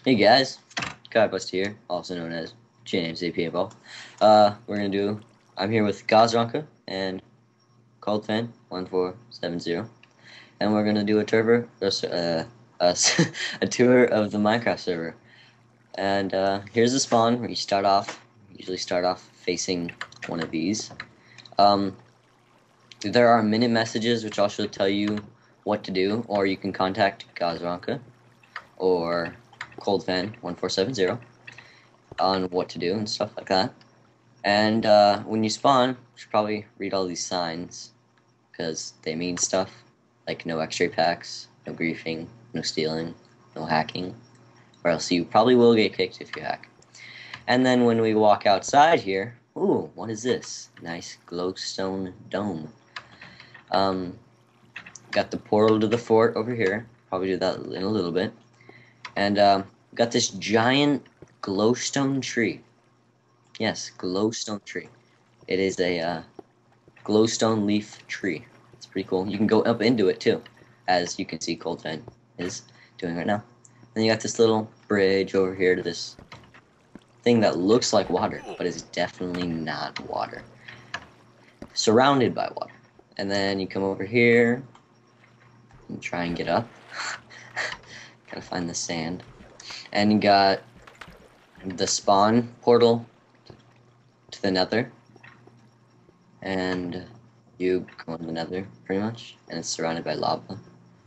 Hey guys, Codbusta here, also known as Jmcpaintball. I'm here with Ghaz-ranka and Coldfan1470, and we're gonna do a a tour of the Minecraft server. And here's the spawn where usually start off facing one of these. Um, there are minute messages which also tell you what to do, or you can contact Ghaz-ranka or Coldfan1470 on what to do and stuff like that. And when you spawn, you should probably read all these signs because they mean stuff like no X-ray packs, no griefing, no stealing, no hacking, or else you probably will get kicked if you hack. And then when we walk outside here, ooh, what is this? Nice glowstone dome. Got the portal to the fort over here. Probably do that in a little bit. And got this giant glowstone tree. Yes, glowstone tree. It is a glowstone leaf tree. It's pretty cool. You can go up into it too, as you can see Coldfan is doing right now. Then you got this little bridge over here to this thing that looks like water, but is definitely not water. Surrounded by water. And then you come over here and try and get up. Gotta find the sand. And you got the spawn portal to the nether. And you go in the nether, pretty much. And it's surrounded by lava.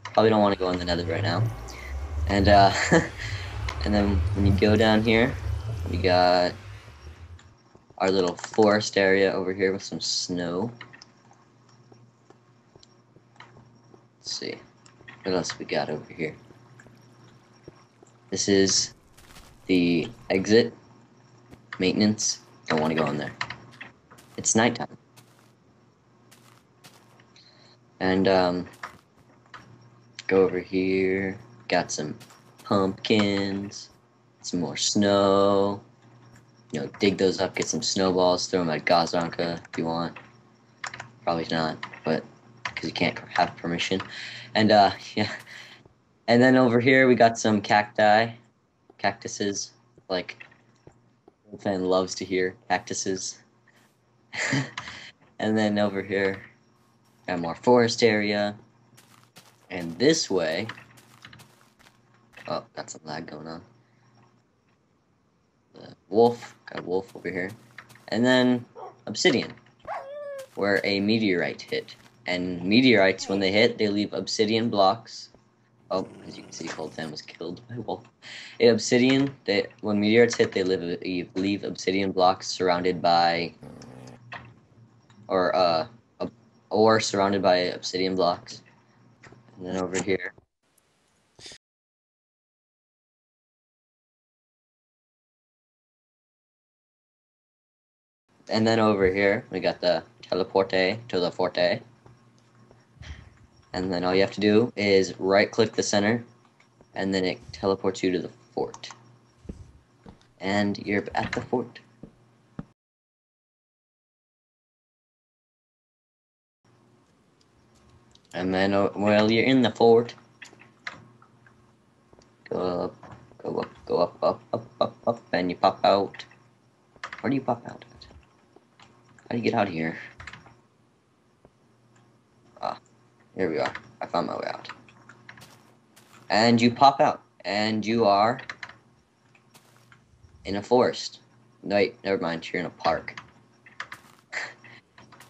Probably don't want to go in the nether right now. And, and then when you go down here, we got our little forest area over here with some snow. Let's see. What else we got over here? This is the exit. Maintenance. Don't want to go in there. It's nighttime. And go over here. Got some pumpkins. Some more snow. You know, dig those up, get some snowballs, throw them at Ghaz-ranka if you want. Probably not, but because you can't have permission. And yeah. And then over here we got some cactuses, like fan loves to hear cactuses. And then over here got more forest area. And this way, oh, got some lag going on. The wolf, got a wolf over here. And then obsidian, where a meteorite hit. And meteorites, when they hit, they leave obsidian blocks. Oh, as you can see, Coldfan was killed by a wolf. When meteorites hit, they leave obsidian blocks surrounded by, or surrounded by obsidian blocks. And then over here. And then over here, we got the teleporte to the forte. And then all you have to do is right-click the center, and then it teleports you to the fort. And you're at the fort. And then, while you're in the fort, go up, and you pop out. Where do you pop out at? How do you get out of here? Ah, here we are. I found my way out. And you pop out, and you are in a forest. Wait, never mind, you're in a park.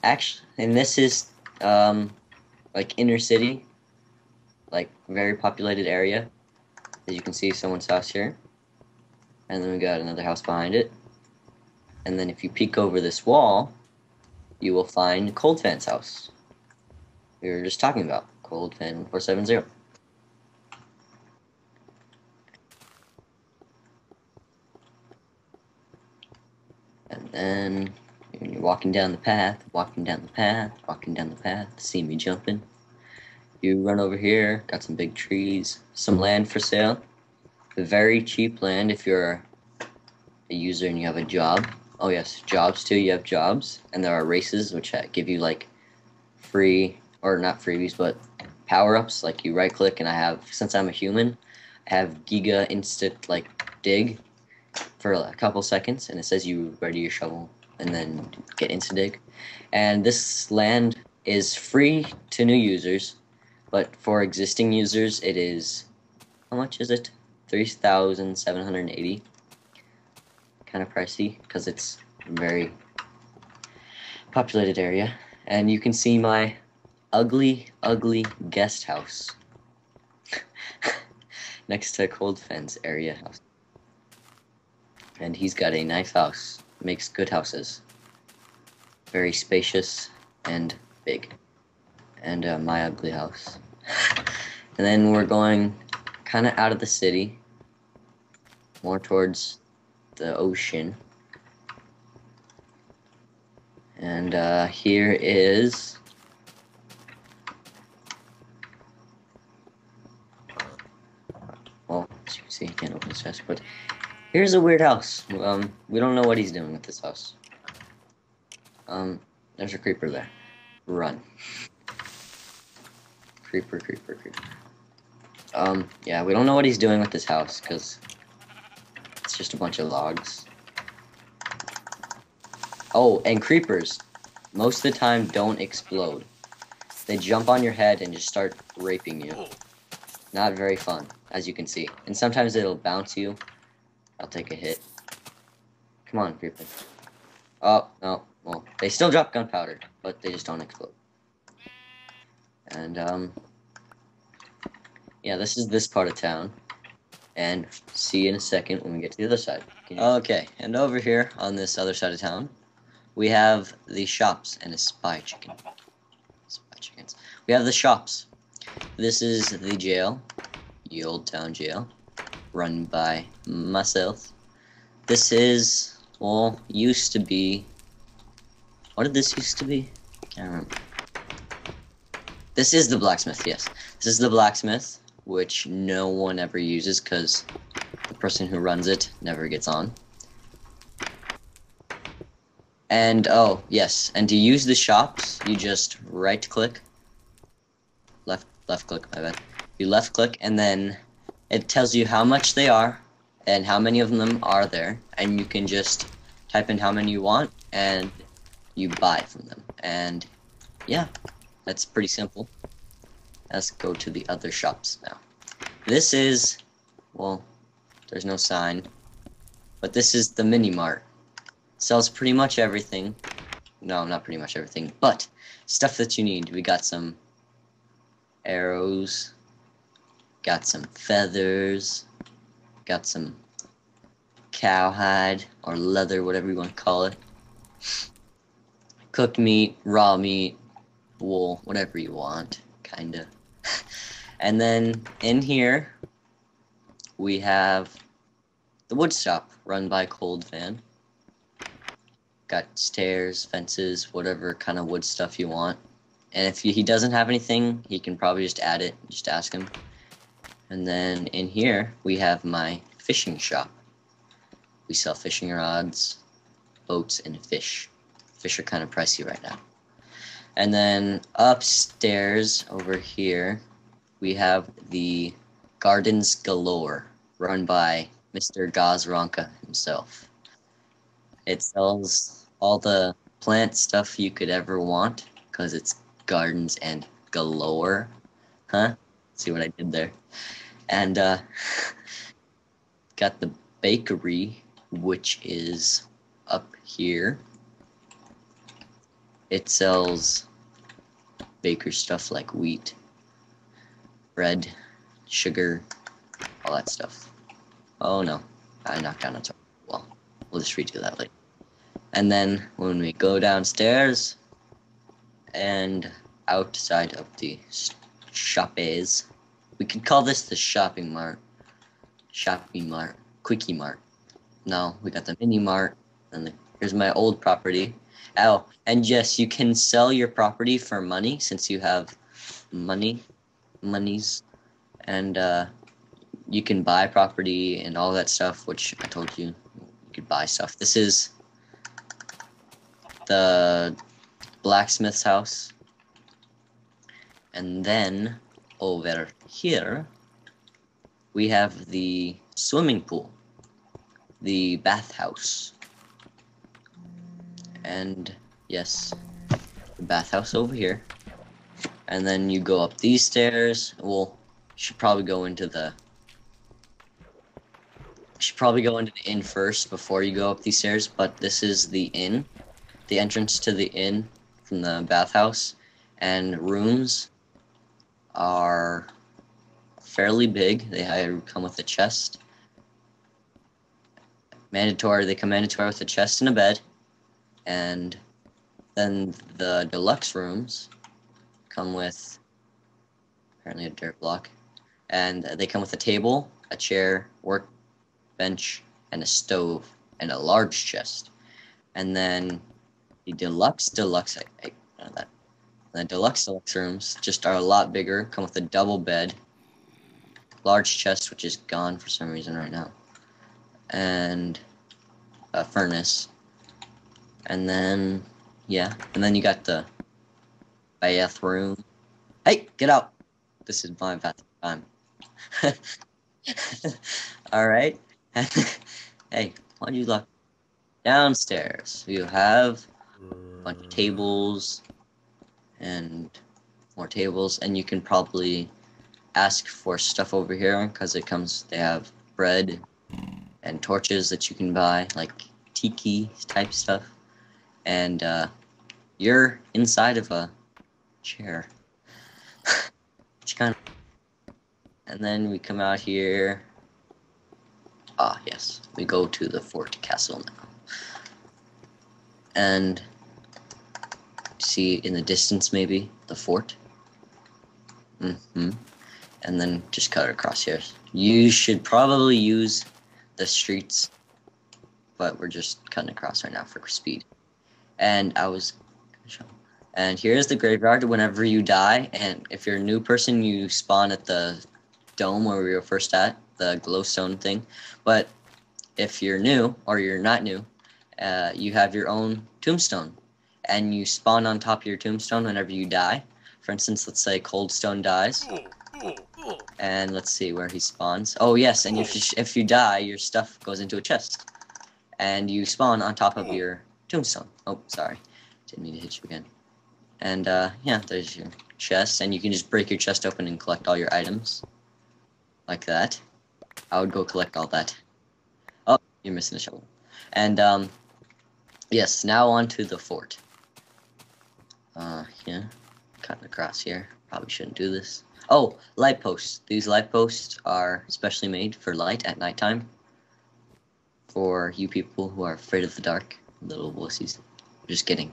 Actually, and this is, like inner city, like very populated area. As you can see, someone's house here. And then we got another house behind it. And then if you peek over this wall, you will find Coldfan's house. We were just talking about Coldfan470. And then when you're walking down the path, see me jumping. You run over here, got some big trees, some land for sale. Very cheap land if you're a user and you have a job. Oh yes, jobs too, you have jobs. And there are races which give you like free, or not freebies, but power-ups. Like you right click and since I'm a human, I have Giga Instant like dig for a couple seconds, and it says you ready your shovel, and then get into dig. And this land is free to new users, but for existing users, it is, how much is it? 3,780. Kind of pricey because it's a very populated area. And you can see my ugly, ugly guest house next to Cold Fence area house. And he's got a nice house. Makes good houses. Very spacious and big. And my ugly house. And then we're going kind of out of the city, more towards the ocean. And here is well, as you can see, I can't open this chest, but here's a weird house. We don't know what he's doing with this house. There's a creeper there. Run. Creeper, creeper, creeper. Yeah, we don't know what he's doing with this house, because it's just a bunch of logs. Oh, and creepers, most of the time, don't explode. They jump on your head and just start raping you. Not very fun, as you can see. And sometimes it'll bounce you. I'll take a hit. Come on, creeper. Oh, no. Well, they still drop gunpowder, but they just don't explode. And, yeah, this is this part of town. And see you in a second when we get to the other side. Okay, and over here on this other side of town, we have the shops and a spy chicken. Spy chickens. We have the shops. This is the jail, the old town jail, run by myself. This is, well, used to be, what did this used to be? Can't remember. This is the blacksmith, yes. This is the blacksmith, which no one ever uses because the person who runs it never gets on. And, oh, yes, and to use the shops, you just right-click, left-click, my bad. You left-click, and then it tells you how much they are, and how many of them are there, and you can just type in how many you want, and you buy from them. And, yeah, that's pretty simple. Let's go to the other shops now. This is, well, there's no sign, but this is the mini-mart. Sells pretty much everything. No, not pretty much everything, but stuff that you need. We got some arrows, got some feathers, got some cowhide or leather, whatever you want to call it. Cooked meat, raw meat, wool, whatever you want, kinda. And then in here we have the wood shop run by Cold Fan. Got stairs, fences, whatever kind of wood stuff you want. And if he doesn't have anything, he can probably just add it. Just ask him. And then in here, we have my fishing shop. We sell fishing rods, boats, and fish. Fish are kind of pricey right now. And then upstairs over here, we have the Gardens Galore, run by Mr. Ghaz-ranka himself. It sells all the plant stuff you could ever want, because it's gardens and galore. Huh? See what I did there? And got the bakery, which is up here. It sells baker stuff like wheat, bread, sugar, all that stuff. Oh no, I knocked down a door. Well, we'll just redo that later. And then when we go downstairs and outside of the shoppes, we could call this the shopping mart. Shopping mart. Quickie mart. No, we got the mini mart. And here's my old property. Oh, and yes, you can sell your property for money since you have monies. And you can buy property and all that stuff, which I told you could buy stuff. This is the blacksmith's house. And then over here we have the swimming pool. the bathhouse. And yes, the bathhouse over here. And then you go up these stairs. Well, you should probably go into the inn first before you go up these stairs, but this is the inn. The entrance to the inn from the bathhouse. And rooms are fairly big. They come with a chest. They come mandatory with a chest and a bed. And then the deluxe rooms come with apparently a dirt block. And they come with a table, a chair, workbench, and a stove, and a large chest. And then the deluxe rooms just are a lot bigger, come with a double bed, large chest, which is gone for some reason right now, and a furnace. And then, yeah, and then you got the bathroom. Hey, get out! This is my bathroom time. Alright. Hey, why'd you lock? Downstairs, you have a bunch of tables and more tables, and you can probably ask for stuff over here because they have bread and torches that you can buy, like tiki type stuff. And you're inside of a chair. And then we come out here. Ah, yes, we go to the fort castle now. And see in the distance maybe the fort. And then just cut across here. You should probably use the streets, but we're just cutting across right now for speed. And here's the graveyard whenever you die, and if you're a new person, you spawn at the dome where we were first at, the glowstone thing. But if you're new, or you're not new, you have your own tombstone, and you spawn on top of your tombstone whenever you die. For instance, let's say Coldstone dies, and let's see where he spawns. Oh yes, and if you die, your stuff goes into a chest, and you spawn on top of your tombstone. Oh, sorry, didn't mean to hit you again. And yeah, there's your chest, and you can just break your chest open and collect all your items, like that. I would go collect all that. Oh, you're missing a shovel. And yes, now on to the fort. Yeah, cutting across here. Probably shouldn't do this. Oh, light posts. These light posts are specially made for light at nighttime. For you people who are afraid of the dark, little wussies. Just kidding.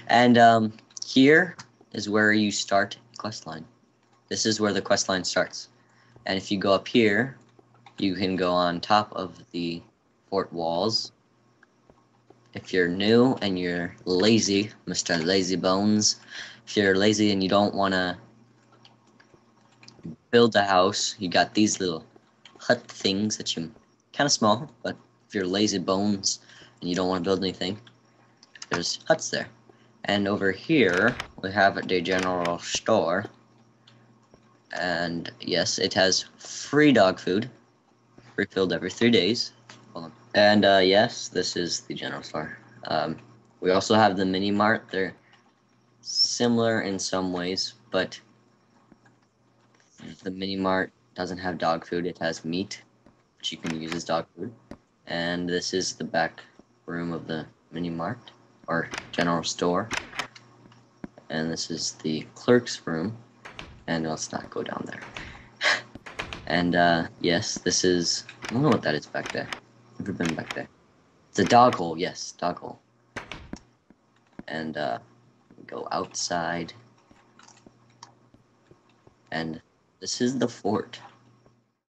And here is where you start the quest line. This is where the quest line starts. And if you go up here, you can go on top of the fort walls. If you're new and you're lazy, Mr. Lazy Bones, if you're lazy and you don't want to build a house, you got these little hut things that you kind of small, but if you're lazy bones and you don't want to build anything, there's huts there. And over here we have the general store, and yes, it has free dog food, refilled every 3 days. And yes, this is the general store. We also have the mini mart. They're similar in some ways, but the mini mart doesn't have dog food. It has meat, which you can use as dog food. And this is the back room of the mini mart, or general store. And this is the clerk's room. And let's not go down there. And yes, this is, I don't know what that is back there. Never been back there. It's a dog hole, yes, dog hole. And go outside. And this is the fort.